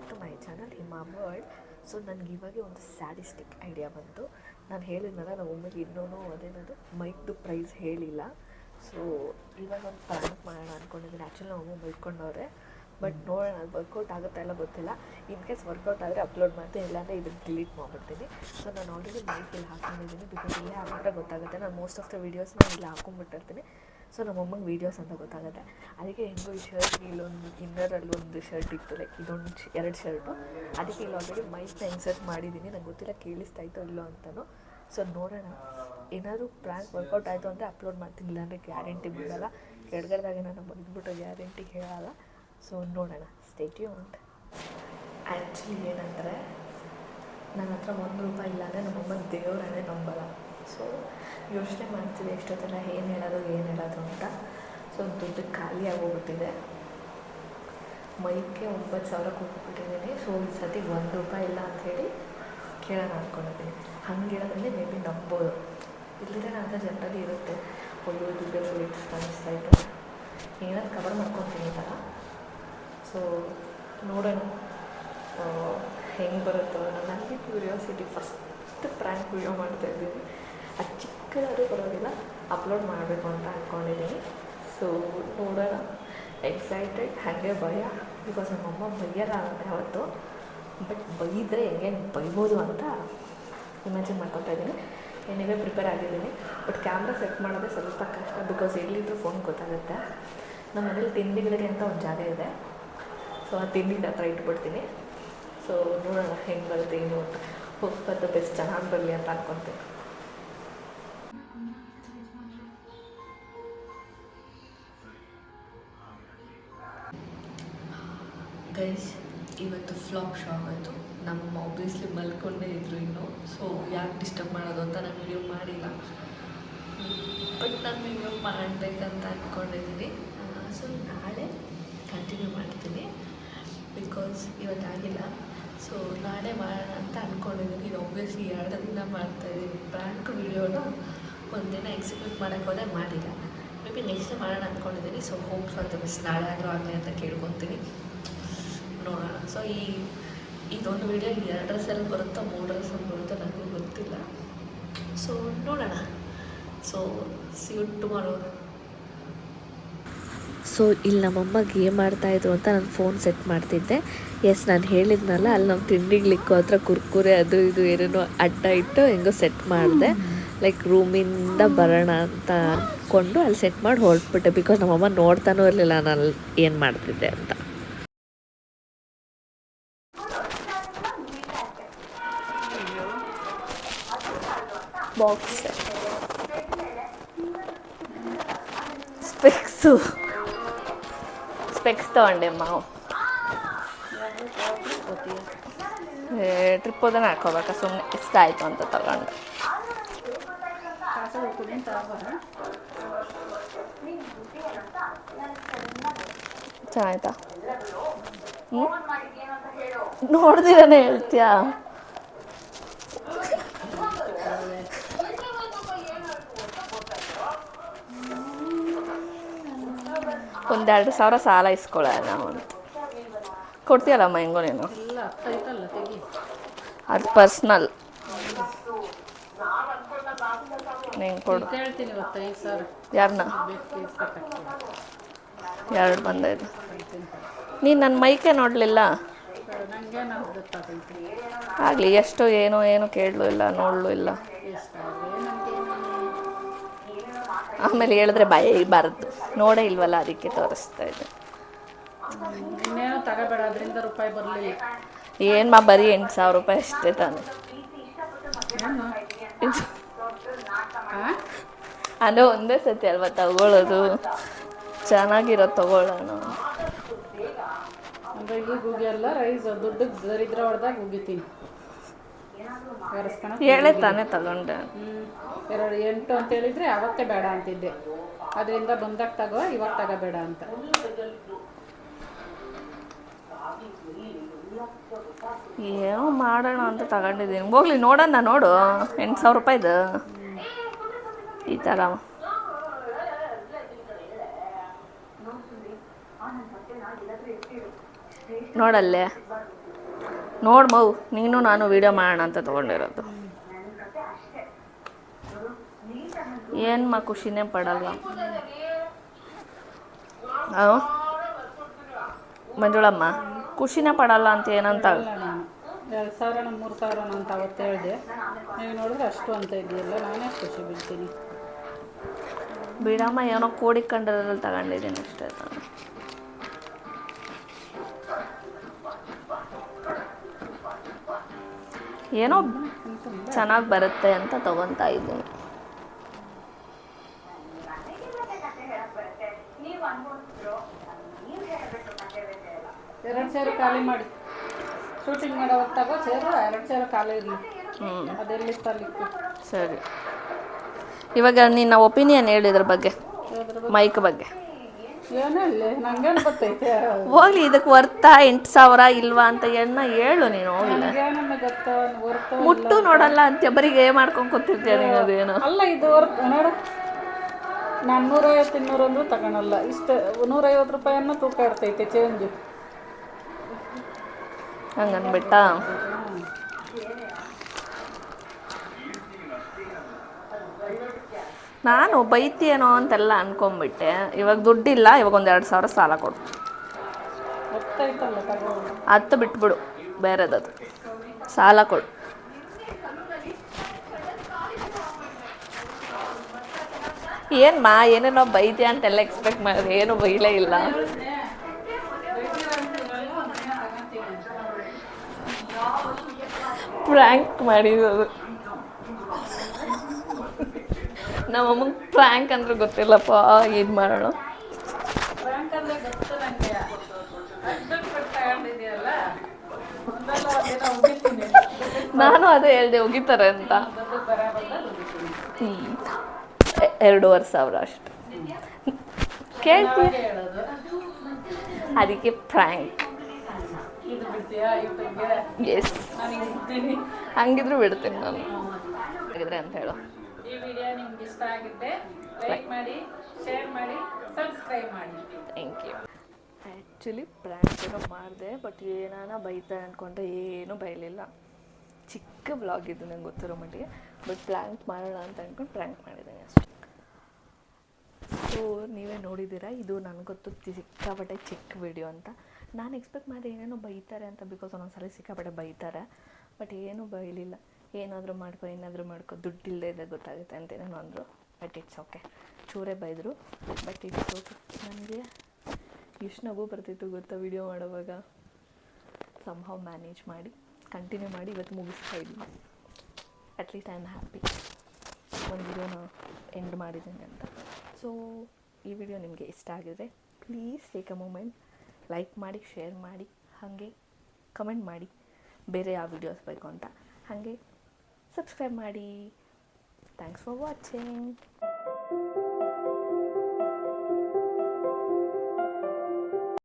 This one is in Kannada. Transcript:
Back to my channel Hima world. So ನನಗೆ ಇವಾಗೆ ಒಂದು ಸ್ಯಾಡಿಸ್ಟಿಕ್ ಐಡಿಯಾ ಬಂತು. ನಾನು ಹೇಳಿದ್ನಲ್ಲ ನಮ್ಮ ಒಮ್ಮೆಗೆ ಇನ್ನೂ ಅದೇನದು ಮೈಕ್ದು ಪ್ರೈಸ್ ಹೇಳಿಲ್ಲ. ಸೊ ಇವಾಗ ಒಂದು ಪ್ರಾರಂಭ ಮಾಡೋಣ ಅಂದ್ಕೊಂಡಿದ್ದೀನಿ. ಆ್ಯಕ್ಚುಲಿ ನಮ್ಮ ಅಮ್ಮ ಬೈಕೊಂಡವ್ರೆ, ಬಟ್ ನೋಡೋಣ ಅದು ವರ್ಕೌಟ್ ಆಗುತ್ತೆ ಎಲ್ಲ ಗೊತ್ತಿಲ್ಲ. ಇನ್ ಕೇಸ್ ವರ್ಕೌಟ್ ಆದರೆ ಅಪ್ಲೋಡ್ ಮಾಡ್ತೀನಿ, ಇಲ್ಲಾಂದರೆ ಇದನ್ನು ಡಿಲೀಟ್ ಮಾಡಿಬಿಡ್ತೀನಿ. ಸೊ ನಾನು ಆಲ್ರೆಡಿ ಮೈಕ್ ಇಲ್ಲಿ ಹಾಕ್ಕೊಂಡಿದ್ದೀನಿ, ಬಿಕಾಸ್ ಇಲ್ಲೇ ಹಾಕ್ಬಿಟ್ರೆ ಗೊತ್ತಾಗುತ್ತೆ. ನಾನು ಮೋಸ್ಟ್ ಆಫ್ ದ ವೀಡಿಯೋಸ್ನ ಇಲ್ಲಿ ಹಾಕ್ಕೊಂಡ್ಬಿಟ್ಟಿರ್ತೀನಿ. ಸೊ ನಮ್ಮಮ್ಮಂಗೆ ವೀಡಿಯೋಸ್ ಅಂತ ಗೊತ್ತಾಗುತ್ತೆ. ಅದಕ್ಕೆ ಹೆಂಗೋ ಈ ಶರ್ಟ್ಗೆ ಇಲ್ಲೊಂದು ಇನ್ನರಲ್ಲಿ ಒಂದು ಶರ್ಟ್ ಇತ್ತು, ಲೈಕ್ ಇದೊಂದು 2 ಶರ್ಟು. ಅದಕ್ಕೆ ಇಲ್ಲಿ ಆಲ್ರೆಡಿ ಮೈಕ್ನ ಇನ್ಸರ್ಟ್ ಮಾಡಿದ್ದೀನಿ. ನಂಗೆ ಗೊತ್ತಿಲ್ಲ ಕೇಳಿಸ್ತಾ ಇತ್ತೋ ಇಲ್ಲೋ ಅಂತಲೂ. ಸೊ ನೋಡೋಣ, ಏನಾದರೂ ಪ್ರ್ಯಾಂಕ್ ವರ್ಕೌಟ್ ಆಯಿತು ಅಂದರೆ ಅಪ್ಲೋಡ್ ಮಾಡ್ತೀನಿ, ಇಲ್ಲಾಂದರೆ ಗ್ಯಾರಂಟಿ ಬಿಡೋಲ್ಲ. ಕೆಳಗಡೆದಾಗೆ ನಾನು ಬಂದ್ಬಿಟ್ಟು ಗ್ಯಾರಂಟಿ ಹೇಳಲ್ಲ. ಸೊ ನೋಡೋಣ, ಸ್ಟೇ ಟ್ಯೂನ್ಡ್. ಆ್ಯಕ್ಚುಲಿ ಏನಂದರೆ ನನ್ನ ಹತ್ರ ₹1 ಇಲ್ಲಾಂದರೆ ನಮ್ಮಮ್ಮ ದೇವರನ್ನೇ ನಂಬಲ್ಲ. ಸೊ ಯೋಚನೆ ಮಾಡ್ತಿದ್ದೆ ಎಷ್ಟೊತ್ತೆಲ್ಲ ಏನು ಹೇಳೋದು ಅಂತ. ಸೊ ದುಡ್ಡು ಖಾಲಿ ಆಗೋಗ್ಬಿಟ್ಟಿದೆ. ಮೈಕ್ಗೆ 9,000 ಕೊಟ್ಬಿಟ್ಟಿದ್ದೀನಿ. ಸೊ ಈ ಸತಿ ₹1 ಇಲ್ಲ ಅಂಥೇಳಿ ಕೇಳೋಣ ಅಂದ್ಕೊಂಡಿದ್ದೀನಿ. ಹಂಗೆ ಹೇಳೋದ್ರಲ್ಲಿ ಮೇ ಬಿ ನಂಬೋದು, ಇಲ್ಲದಿದ್ರೆ ನನ್ನ ಹತ್ರ ಜನರಲಿ ಇರುತ್ತೆ. ಒಳ್ಳೆ ದುಡ್ಡು ರೇಟ್ಸ್ ಕಾಣಿಸ್ತಾ ಇತ್ತು, ಏನಾದ್ರು ಕವರ್ ಮಾಡ್ಕೊತೀನಿ ಥರ. ಸೊ ನೋಡೋಣ ಹೆಂಗೆ ಬರುತ್ತೋ. ನನಗೆ ಕ್ಯೂರಿಯಾಸಿಟಿ, ಫಸ್ಟ್ ಪ್ರ್ಯಾಂಕ್ ವೀಡಿಯೋ ಮಾಡ್ತಾಯಿದ್ದೀನಿ. ಅದು ಚಿಕ್ಕದಾದ್ರೂ ಪರವಾಗಿಲ್ಲ, ಅಪ್ಲೋಡ್ ಮಾಡಬೇಕು ಅಂತ ಅಂದ್ಕೊಂಡಿದ್ದೀನಿ. ಸೊ ನೋಡೋಣ, ಎಕ್ಸೈಟೆಡ್, ಹಾಗೆ ಭಯ. ಬಿಕಾಸ್ ನಮ್ಮಮ್ಮ ಬೈಯಲ್ಲ ಯಾವತ್ತು, ಬಟ್ ಬೈದರೆ ಹೆಂಗೆ ಬೈಬೋದು ಅಂತ ಇಮ್ಯಾಜಿನ್ ಮಾಡ್ಕೊತಾ ಇದ್ದೀನಿ. ಏನಿವೆ ಪ್ರಿಪೇರ್ ಆಗಿದ್ದೀನಿ. ಬಟ್ ಕ್ಯಾಮ್ರಾ ಸೆಟ್ ಮಾಡೋದೇ ಸ್ವಲ್ಪ ಕಷ್ಟ, ಬಿಕಾಸ್ ಎಲ್ಲಿದ್ದರೂ ಫೋನ್ ಗೊತ್ತಾಗುತ್ತೆ. ನಮ್ಮ ಮನೇಲಿ ತಿಂಡಿಗಳಿಗೆ ಅಂತ ಒಂದು ಜಾಗ ಇದೆ. ಸೊ ಆ ತಿಂಡಿನ ಹತ್ರ ಇಟ್ಬಿಡ್ತೀನಿ. ಸೊ ನೋಡೋಣ ಹೆಂಗೆ ಬರುತ್ತೆ ಏನು ಅಂತ. ಹೋಪ್ ಫಾರ್ ದ ಬೆಸ್ಟ್, ಚೆನ್ನಾಗಿ ಬರಲಿ ಅಂತ ಅನ್ಕೊತೀನಿ. ಗೈಸ್, ಇವತ್ತು ಫ್ಲಾಪ್ ಶಾಪ್ ಆಯಿತು. ನಮ್ಮ ಆಬ್ವಿಯಸ್ಲಿ ಮಲ್ಕೊಂಡೇ ಇದ್ದರು ಇನ್ನೂ. ಸೊ ಯಾಕೆ ಡಿಸ್ಟರ್ಬ್ ಮಾಡೋದು ಅಂತ ನಾನು ವೀಡಿಯೋ ಮಾಡಿಲ್ಲ, ಬಟ್ ನಾನು ವೀಡಿಯೋ ಮಾಡಬೇಕಂತ ಅಂದ್ಕೊಂಡಿದ್ದೀನಿ. ಸೊ ನಾಳೆ ಕಂಟಿನ್ಯೂ ಮಾಡ್ತೀನಿ, ಬಿಕಾಸ್ ಇವತ್ತಾಗಿಲ್ಲ. ಸೊ ನಾಳೆ ಮಾಡೋಣ ಅಂತ ಅಂದ್ಕೊಂಡಿದ್ದೀನಿ. ಇದು ಆಬ್ವಿಯಸ್ಲಿ 2 ದಿನ ಮಾಡ್ತಾಯಿದ್ದೀನಿ. ಪ್ರ್ಯಾಂಕ್ ವೀಡಿಯೋನ ಒಂದಿನ ಎಕ್ಸಿಕ್ಯೂಟ್ ಮಾಡೋಕ್ಕೆ ಹೋದರೆ ಮಾಡಿಲ್ಲ. ಮೇ ಬಿ ನೆಕ್ಸ್ಟ್ ಡೇ ಮಾಡೋಣ ಅಂದ್ಕೊಂಡಿದ್ದೀನಿ. So hope for the best, ನಾಳೆ ಆದರೂ ಆಗಲಿ ಅಂತ ಕೇಳ್ಕೊತೀನಿ. ನೋಡೋಣ. ಸೊ ಇದೊಂದು ವೀಡಿಯೋ 2 ಡ್ರೆಸ್ಸಲ್ಲಿ ಬರುತ್ತೋ 3 ಡ್ರೆಸ್ಸಲ್ಲಿ ಬರುತ್ತೋ ನನಗೂ ಗೊತ್ತಿಲ್ಲ. ಸೊ ನೋಡೋಣ. So see you tomorrow. So ಇಲ್ಲಿ ನಮ್ಮಮ್ಮ ಗೇಮ್ ಆಡ್ತಾಯಿದ್ರು ಅಂತ ನಾನು ಫೋನ್ ಸೆಟ್ ಮಾಡ್ತಿದ್ದೆ. ಎಸ್, ನಾನು ಹೇಳಿದ್ನಲ್ಲ, ಅಲ್ಲಿ ನಮ್ಮ ತಿಂಡಿಗ್ಲಿಕ್ಕೂ ಹತ್ರ ಕುರ್ಕುರೆ ಅದು ಇದು ಏನೇನೋ ಅಡ್ಡ ಇಟ್ಟು ಹೆಂಗೋ ಸೆಟ್ ಮಾಡಿದೆ. ಲೈಕ್ ರೂಮಿಂದ ಬರೋಣ ಅಂತ ಅಂದ್ಕೊಂಡು ಅಲ್ಲಿ ಸೆಟ್ ಮಾಡಿ ಹೊರಟ್ಬಿಟ್ಟೆ. ಬಿಕಾಸ್ ನಮ್ಮಮ್ಮ ನೋಡ್ತಾನೂ ಇರಲಿಲ್ಲ ನಾನು ಏನು ಮಾಡ್ತಿದ್ದೆ ಅಂತ. ಬಾಕ್ಸ್, ಸ್ಪೆಕ್ಸ್ ತೊಗೊಂಡೆ ಮಾವು. ಟ್ರಿಪ್ ಹೋದನೆ ಹಾಕೋಬೇಕಾ, ಸುಮ್ಮನೆ ಇಷ್ಟ ಆಯಿತು ಅಂತ ತಗೊಂಡೆ. ಚೆನ್ನಾಯ್ತಾ? ನೋಡ್ದಿರನೇ ಹೇಳ್ತೀಯಾ? ಒಂದು 2,000 ಸಾಲ ಇಸ್ಕೊಳ್ಳೋಣ ನಾವು ಅಂತ. ಕೊಡ್ತೀಯಲ್ಲಮ್ಮ ಹೆಂಗೋ ನೀನು? ಅದು ಪರ್ಸ್ನಲ್. ನೀನು ಕೊಡು. ಯಾರನ್ನ? 2 ಬಂದೈದು. ನೀನು ನನ್ನ ಮೈಕೆ ನೋಡಲಿಲ್ಲ? ಆಗಲಿ, ಎಷ್ಟು ಏನು ಕೇಳಲು ಇಲ್ಲ, ನೋಡಲು ಇಲ್ಲ. ಆಮೇಲೆ ಹೇಳಿದ್ರೆ ಭಯ ಇರಬಾರ್ದು. ನೋಡೇ ಇಲ್ವಲ್ಲ, ಅದಕ್ಕೆ ತೋರಿಸ್ತಾ ಇದ್ದೆ. ಏನು ಬರೀ ₹8,000 ಅಷ್ಟೇ ತಾನೆ. ಅದು ಒಂದೇ ಸತಿ ಅಲ್ವಾ ತಗೊಳ್ಳೋದು, ಚೆನ್ನಾಗಿರೋ ತಗೊಳ್ಳೋಣ. ಹೇಳೇ ತಾನೇ ತಗೊಂಡೆ. 8 ಅಂತ ಹೇಳಿದ್ರೆ ಅವತ್ತೇ ಬೇಡ ಅಂತಿದ್ದೆ. ಅದರಿಂದ ಬಂದಾಗ ತಗೋ, ಇವಾಗ ತಗೋಬೇಡ ಅಂತ. ಏನೋ ಮಾಡೋಣ ಅಂತ ತಗೊಂಡಿದ್ದೀನಿ. ಹೋಗ್ಲಿ, ನೋಡೋಣ. ನೋಡು, ₹8,000 ಈ ಥರ. ನೋಡಲ್ಲೇ ನೋಡು ಮೌ, ನೀನು ನಾನು ವೀಡಿಯೋ ಮಾಡೋಣ ಅಂತ ತೊಗೊಂಡಿರೋದು. ಏನು ಖುಷಿನೇ ಪಡಲ್ಲ. ಮಂಜುಳಮ್ಮ ಖುಷಿನೇ ಪಡಲ್ಲ ಅಂತ ಏನಂತ. ಇಲ್ಲ ನಾನು 2,000 3,000 ಅಂತ ಅವತ್ತು ಹೇಳಿದೆ, ನೀವು ನೋಡಿದ್ರೆ ಅಷ್ಟು ಅಂತ ಇದೆಯಲ್ಲ, ನಾನೇ ಖುಷಿ ಬೀಳ್ತೀನಿ. ಬಿಡಮ್ಮ, ಏನೋ ಕೋಡಿ ಕಂಡರಲ್ಲಿ ತಗೊಂಡಿದ್ದೀನಿ ಅಷ್ಟೇ ನಾನು. ಏನೋ ಚೆನ್ನಾಗಿ ಬರುತ್ತೆ ಅಂತ ತಗೊತಾ ಇದ್ದೀನಿ. ಎರಡು ಸೇರು ಖಾಲಿ ಮಾಡಿ, ಶೂಟಿಂಗ್ ಮಾಡೋ ಹೊತ್ತಾಗೋ ಸೇರು 2 ಸೇರು ಖಾಲಿ ಇರಲಿ. ಅದೆಲ್ಲಿ ತರಲಿಕ್ಕೆ ಸರಿ. ಇವಾಗ ನಿನ್ನ ಒಪಿನಿಯನ್ ಹೇಳಿದ್ರ ಬಗ್ಗೆ, ಮೈಕ್ ಬಗ್ಗೆ. ಏನೋ ಇಲ್ಲಿ ನಂಗೇನು ಗೊತ್ತೈತೆ, ಹೋಗ್ಲಿ, ಇದಕ್ಕೆ ವರ್ತಾ 8,000 ಇಲ್ವಾ ಅಂತ ಹೇಳು ನೀನು. ಹೋಗಿಲ್ಲ ನನಗೆ ಗೊತ್ತ ಹೊರ್ತು ಮುಟ್ಟು ನೋಡಲ್ಲ ಅಂತ ಬರೀಗೆ ಮಾಡ್ಕೊಂಡು ಕೂತಿರ್ತೀಯ ನೀನು. ಅದೇನು ಅಲ್ಲ, ಇದು ಹೊರ್ತು ನೋಡು, ನಾನು 150 200 ಅಂದ್ರೂ ತಗೊಳಲ್ಲ. ಇಷ್ಟು 150 ರೂಪಾಯಿಯನ್ನು ತೂಕ ಇರ್ತೈತೆ ಚೇಂಜು. ಹಂಗನ್ಬಿಟ್ಟ. ನಾನು ಬೈತೀನೋ ಅಂತೆಲ್ಲ ಅನ್ಕೊಂಬಿಟ್ಟೆ. ಇವಾಗ ದುಡ್ಡಿಲ್ಲ, ಇವಾಗ ಒಂದು 2,000 ಸಾಲ ಕೊಡು. ಗೊತ್ತೈತಲ್ಲ ತಗೋ. ಹತ್ತು ಬಿಟ್ಬಿಡು, ಬೇರೆದದು ಸಾಲ ಕೊಡು. ಏನ್ಮಾ ಏನೇನೋ ಬೈತೀಯ ಅಂತೆಲ್ಲ ಎಕ್ಸ್ಪೆಕ್ಟ್ ಮಾಡಿದ್ರೆ ಏನು ಬೈಲೇ ಇಲ್ಲ. ಪ್ರ್ಯಾಂಕ್ ಮಾಡಿರೋದು. ನಮ್ಮಮ್ಮಗೆ ಪ್ರ್ಯಾಂಕ್ ಅಂದ್ರೆ ಗೊತ್ತಿಲ್ಲಪ್ಪ, ಏನು ಮಾಡೋಣ. ನಾನು ಅದೇ ಹೇಳ್ದೆ ಹೋಗಿತಾರೆ ಅಂತ. 2,500 ಅಷ್ಟು ಕೇಳ್ತೀವಿ, ಅದಕ್ಕೆ ಪ್ರ್ಯಾಂಕ್. ಎಸ್, ಹಂಗಿದ್ರು ಬಿಡ್ತೀನಿ ನಾನು. ಹಾಗಿದ್ರೆ ಅಂತ ಹೇಳು. ಈ ವಿಡಿಯೋ ನಿಮ್ಗೆ ಇಷ್ಟ ಆಗಿದ್ದೆ ಲೈಕ್ ಮಾಡಿ, ಶೇರ್ ಮಾಡಿ, ಸಬ್ಸ್ಕ್ರೈಬ್ ಮಾಡಿ. Thank you. ಆ್ಯಕ್ಚುಲಿ ಪ್ರ್ಯಾಂಕ್ ಏನೋ ಮಾಡಿದೆ, ಬಟ್ ಏನಾನ ಬೈತಾರೆ ಅಂದ್ಕೊಂಡ್ರೆ ಏನೂ ಬೈಲಿಲ್ಲ. ಚಿಕ್ಕ ವ್ಲಾಗ್ ಇದು ನಂಗೆ ಗೊತ್ತಿರೋ ಮಟ್ಟಿಗೆ, ಬಟ್ ಪ್ರ್ಯಾಂಕ್ ಮಾಡೋಣ ಅಂತ ಅಂದ್ಕೊಂಡು ಪ್ರ್ಯಾಂಕ್ ಮಾಡಿದ್ದೀನಿ ಅಷ್ಟೇ. ಸೊ ನೀವೇ ನೋಡಿದ್ದೀರಾ, ಇದು ನನಗೆ ಗೊತ್ತು ಸಿಕ್ಕಾಪಟ್ಟೆ ಚಿಕ್ಕ ವಿಡಿಯೋ ಅಂತ. ನಾನು ಎಕ್ಸ್ಪೆಕ್ಟ್ ಮಾಡಿದೆ ಏನೇನೋ ಬೈತಾರೆ ಅಂತ, ಬಿಕಾಸ್ ಒಂದೊಂದ್ಸಲ ಸಿಕ್ಕಾಪಟ್ಟೆ ಬೈತಾರೆ, ಬಟ್ ಏನೂ ಬೈಲಿಲ್ಲ. ಏನಾದರೂ ಮಾಡ್ಕೊ, ಏನಾದರೂ ಮಾಡ್ಕೊ, ದುಡ್ಡಿಲ್ಲದೆ ಇದೆ ಗೊತ್ತಾಗುತ್ತೆ ಅಂತ ಏನೇನೋ ಅಂದರು. But it's okay. ಚೂರೇ ಬೈದರು, ಬಟ್ ಇಟ್ಸ್ ಓಕೆ. ನನಗೆ ಎಷ್ಟು ನಗು ಬರ್ತಿತ್ತು ಗೊತ್ತಾ ವಿಡಿಯೋ ಮಾಡೋವಾಗ. ಸಮ್ಹೌ ಮ್ಯಾನೇಜ್ ಮಾಡಿ ಕಂಟಿನ್ಯೂ ಮಾಡಿ ಇವತ್ತು ಮುಗಿಸ್ತಾ ಇದ್ದೀನಿ. ಅಟ್ಲೀಸ್ಟ್ ಐ ಆಮ್ ಹ್ಯಾಪಿ ಒಂದು ವಿಡಿಯೋನ ಎಂಡ್ ಮಾಡಿದ್ದೀನಿ ಅಂತ. ಸೊ ಈ ವಿಡಿಯೋ ನಿಮಗೆ ಇಷ್ಟ ಆಗಿದರೆ please take a moment, like ಮಾಡಿ, ಶೇರ್ ಮಾಡಿ, ಹಾಗೆ ಕಮೆಂಟ್ ಮಾಡಿ ಬೇರೆ ಯಾವ ವಿಡಿಯೋಸ್ ಬೇಕು ಅಂತ. ಹಾಗೆ ಸಬ್ಸ್ಕ್ರೈಬ್ ಮಾಡಿ. Thanks for watching.